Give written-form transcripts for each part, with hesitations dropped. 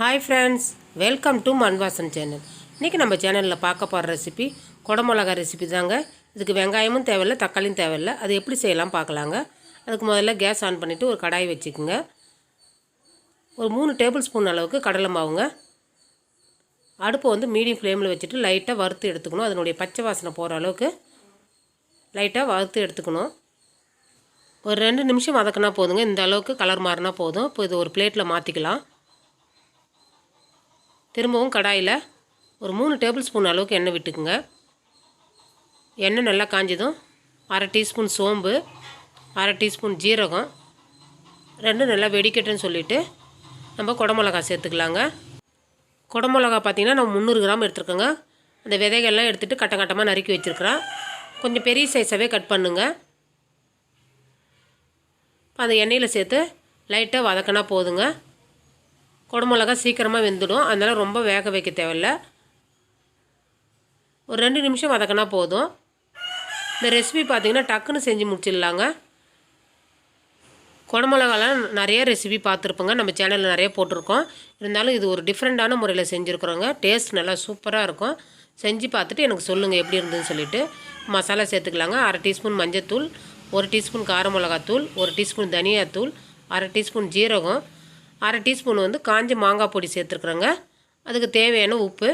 Hi friends, welcome to மண் வாசம் channel. இன்றைக்கி நம்ம சேனலில் பார்க்க போகிற ரெசிபி குடமிளகா ரெசிபி தாங்க. இதுக்கு வெங்காயமும் தேவையில்லை, தக்காளியும் தேவையில்லை. அது எப்படி செய்யலாம் பார்க்கலாங்க. அதுக்கு முதல்ல கேஸ் ஆன் பண்ணிவிட்டு ஒரு கடாய் வச்சுக்கோங்க. ஒரு 3 டேபிள் ஸ்பூன் அளவுக்கு கடலை மாவுங்க. அடுப்பை வந்து மீடியம் ஃப்ளேமில் வச்சுட்டு லைட்டாக வறுத்து எடுத்துக்கணும். அதனுடைய பச்சை வாசனை போகிற அளவுக்கு லைட்டாக வறுத்து எடுத்துக்கணும். ஒரு 2 நிமிஷம் வதக்கினா போதுங்க. இந்த அளவுக்கு கலர் மாறினா போதும். இப்போ இது ஒரு பிளேட்டில் மாற்றிக்கலாம். திரும்பவும் கடாயில் ஒரு 3 டேபிள் ஸ்பூன் அளவுக்கு எண்ணெய் விட்டுக்குங்க. எண்ணெய் நல்லா காஞ்சதும் 1/2 டீஸ்பூன் சோம்பு, 1/2 டீஸ்பூன் ஜீரகம், 2 நல்லா வெடிக்கட்டுன்னு சொல்லிவிட்டு நம்ம குடமிளகா சேர்த்துக்கலாங்க. குடமிளகா பார்த்திங்கன்னா நான் 300 கிராம் எடுத்துருக்கேங்க. அந்த விதைகள்லாம் எடுத்துகிட்டு கட்டமாக நறுக்கி வச்சுருக்கிறேன். கொஞ்சம் பெரிய சைஸாகவே கட் பண்ணுங்க. அந்த எண்ணெயில் சேர்த்து லைட்டாக வதக்கினா போதுங்க. குடமிளகா சீக்கிரமாக வெந்துடும். அதனால் ரொம்ப வேக வைக்க தேவையில்லை. ஒரு 2 நிமிஷம் வதக்கினா போதும். இந்த ரெசிபி பார்த்திங்கன்னா டக்குன்னு செஞ்சு முடிச்சிடலாங்க. குடமிளகாலாம் நிறைய ரெசிபி பார்த்துருப்போங்க. நம்ம சேனலில் நிறைய போட்டிருக்கோம். இருந்தாலும் இது ஒரு டிஃப்ரெண்ட்டான முறையில் செஞ்சுருக்குறோங்க. டேஸ்ட் நல்லா சூப்பராக இருக்கும். செஞ்சு பார்த்துட்டு எனக்கு சொல்லுங்கள் எப்படி இருந்ததுன்னு சொல்லிவிட்டு. மசாலா சேர்த்துக்கலாங்க. 1/2 டீஸ்பூன் மஞ்சத்தூள், 1 டீஸ்பூன் கார மிளகாத்தூள், 1 டீஸ்பூன் தனியாத்தூள், 1/2 டீஸ்பூன் ஜீரகம், 1/2 டீஸ்பூன் வந்து காஞ்ச மாங்காய் பொடி சேர்த்துருக்குறோங்க. அதுக்கு தேவையான உப்பு.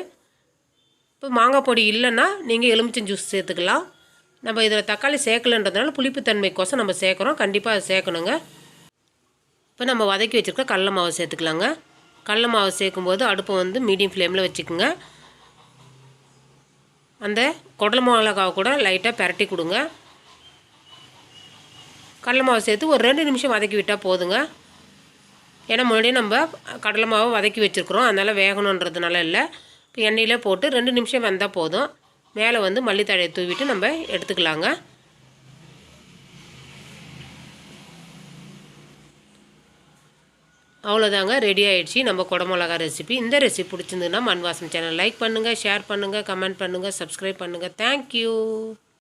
இப்போ மாங்காய் பொடி இல்லைன்னா நீங்கள் எலுமிச்சம் ஜூஸ் சேர்த்துக்கலாம். நம்ம இதில் தக்காளி சேர்க்கலன்றதுனால புளிப்புத்தன்மைக்கோசம் நம்ம சேர்க்குறோம். கண்டிப்பாக அதை சேர்க்கணுங்க. இப்போ நம்ம வதக்கி வச்சுருக்க கடல மாவை சேர்த்துக்கலாங்க. கடல மாவை சேர்க்கும்போது அடுப்பை வந்து மீடியம் ஃப்ளேமில் வச்சுக்கோங்க. அந்த குடல் மிளகாவை கூட லைட்டாக பரட்டி கொடுங்க. கடல மாவை சேர்த்து ஒரு 2 நிமிஷம் வதக்கி விட்டால் போதுங்க. ஏன்னா முன்னாடியே நம்ம கடலை மாவை வதக்கி வச்சுருக்குறோம். அதனால் வேகணுன்றதுனால இல்லை. இப்போ எண்ணெயில் போட்டு 2 நிமிஷம் வந்தால் போதும். மேலே வந்து மல்லித்தழையை தூவிட்டு நம்ம எடுத்துக்கலாங்க. அவ்வளோதாங்க, ரெடி ஆகிடுச்சு நம்ம குடமிளகா ரெசிபி. இந்த ரெசிபி பிடிச்சிருந்ததுன்னா மண் வாசம் சேனல் லைக் பண்ணுங்கள், ஷேர் பண்ணுங்கள், கமெண்ட் பண்ணுங்கள், சப்ஸ்கிரைப் பண்ணுங்கள். தேங்க்யூ.